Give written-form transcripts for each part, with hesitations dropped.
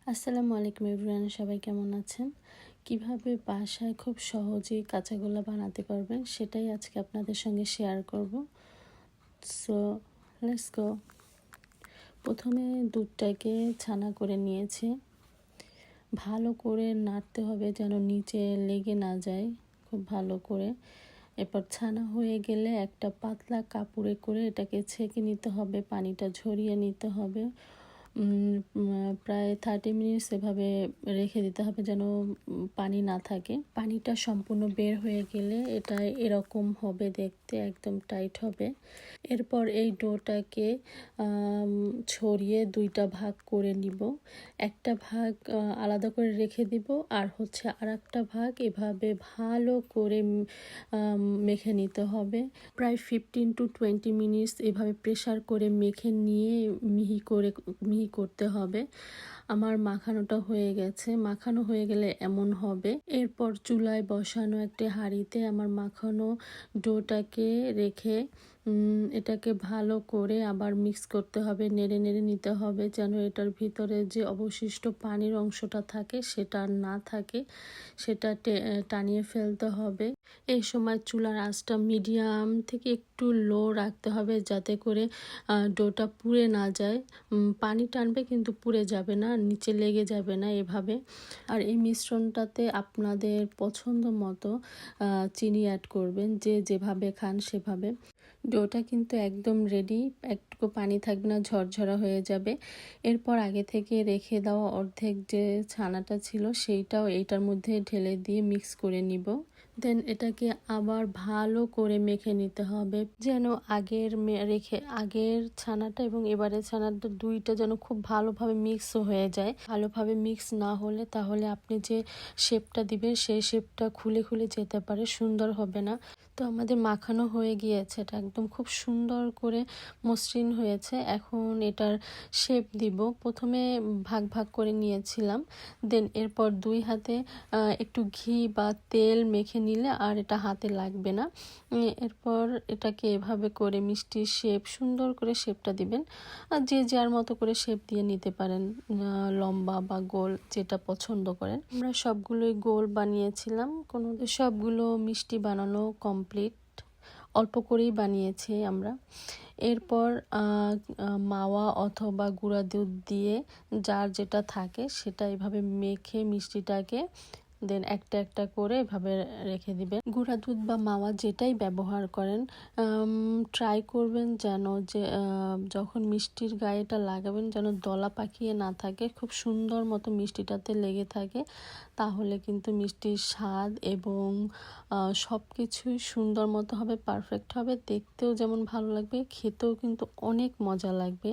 আসসালামু আলাইকুম এভরিওয়ান, সবাই কেমন আছেন? কিভাবে বাসায় খুব সহজেই কাঁচাগোল্লা বানাতে পারবেন সেটাই আজকে আপনাদের সঙ্গে শেয়ার করব। So let's go. প্রথমে দুধটাকে ছানা করে নিয়েছি। ভালো করে নাড়তে হবে যেন নিচে লেগে না যায়, খুব ভালো করে। এরপর ছানা হয়ে গেলে একটা পাতলা কাপড়ে করে এটাকে ছেঁকে নিতে হবে, পানিটা ঝরিয়ে নিতে হবে। প্রায় 30 মিনিটস এভাবে রেখে দিতে হবে যেন পানি না থাকে। পানিটা সম্পূর্ণ বের হয়ে গেলে এটা এরকম হবে, দেখতে একদম টাইট হবে। এরপর এই ডোটাকে ছড়িয়ে দুইটা ভাগ করে নিব। একটা ভাগ আলাদা করে রেখে দিব, আর আর একটা ভাগ এভাবে ভালো করে মেখে নিতে হবে। প্রায় 15 to 20 মিনিটস এভাবে প্রেসার করে মেখে নিয়ে মিহি করতে হবে। আমার মাখানোটা হয়ে গেছে। মাখানো হয়ে গেলে এমন হবে। এরপর চুলায় বসানো একটি হাঁড়িতে আমার মাখানো ডোটাকে রেখে এটাকে ভালো করে আবার মিক্স করতে হবে, নেড়ে নেড়ে নিতে হবে যেন এটার ভিতরে যে অবশিষ্ট পানির অংশটা থাকে সেটা না থাকে, সেটা টানিয়ে ফেলতে হবে। এই সময় চুলার আঁচটা মিডিয়াম থেকে একটু লো রাখতে হবে যাতে করে ডোটা পুড়ে না যায়। পানি টানবে কিন্তু পুড়ে যাবে না, নিচে লেগে যাবে না এভাবে। আর এই মিশ্রণটাতে আপনাদের পছন্দ মতো চিনি অ্যাড করবেন, যে যেভাবে খান সেভাবে। ডোটা কিন্তু একদম রেডি, একটুকু পানি থাকবে না, ঝরঝরা হয়ে যাবে। এরপর আগে থেকে রেখে দেওয়া অর্ধেক যে ছানাটা ছিল সেইটাও এইটার মধ্যে ঢেলে দিয়ে মিক্স করে নিব। দেন এটাকে আবার ভালো করে মেখে নিতে হবে যেন আগের ছানাটা এবং এবারের ছানাটা দুইটা যেন খুব ভালোভাবে মিক্স হয়ে যায়। ভালোভাবে মিক্স না হলে তাহলে আপনি যে শেপটা দিবেন সেই শেপটা খুলে খুলে যেতে পারে, সুন্দর হবে না। তো আমাদের মাখানো হয়ে গিয়েছে, এটা একদম খুব সুন্দর করে মসৃণ হয়েছে। এখন এটার শেপ দিব। প্রথমে ভাগ ভাগ করে নিয়েছিলাম, দেন এরপর দুই হাতে একটু ঘি বা তেল মেখে নিলে আর এটা হাতে লাগবে না। এরপর এটাকে এভাবে করে মিষ্টির শেপ, সুন্দর করে শেপটা দিবেন। আর যে যার মতো করে শেপ দিয়ে নিতে পারেন, লম্বা বা গোল যেটা পছন্দ করেন। আমরা সবগুলোই গোল বানিয়েছিলাম, সবগুলো মিষ্টি বানানো কমপ্লিট, অল্প করেই বানিয়েছি আমরা। এরপর মাওয়া অথবা গুঁড়া দুধ দিয়ে যার যেটা থাকে সেটা এভাবে মেখে মিষ্টিটাকে দেন একটা একটা করে এভাবে রেখে দিবেন। গুঁড়া দুধ বা মাওয়া যেটাই ব্যবহার করেন, ট্রাই করবেন যেন যে যখন মিষ্টির গায়েটা লাগাবেন যেন দলা পাকিয়ে না থাকে, খুব সুন্দর মতো মিষ্টিটাতে লেগে থাকে। তাহলে কিন্তু মিষ্টির স্বাদ এবং সব কিছুই সুন্দর মতো হবে, পারফেক্ট হবে। দেখতেও যেমন ভালো লাগবে, খেতেও কিন্তু অনেক মজা লাগবে।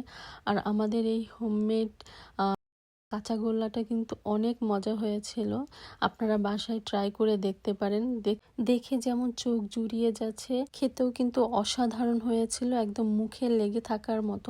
আর আমাদের এই হোমমেড কাঁচাগোল্লাটা কিন্তু অনেক মজা হয়েছিল। আপনারা বাসায় ট্রাই করে দেখতে পারেন। দেখে যেমন চোখ জুড়িয়ে যাচ্ছে, খেতেও কিন্তু অসাধারণ হয়েছিল, একদম মুখে লেগে থাকার মতো।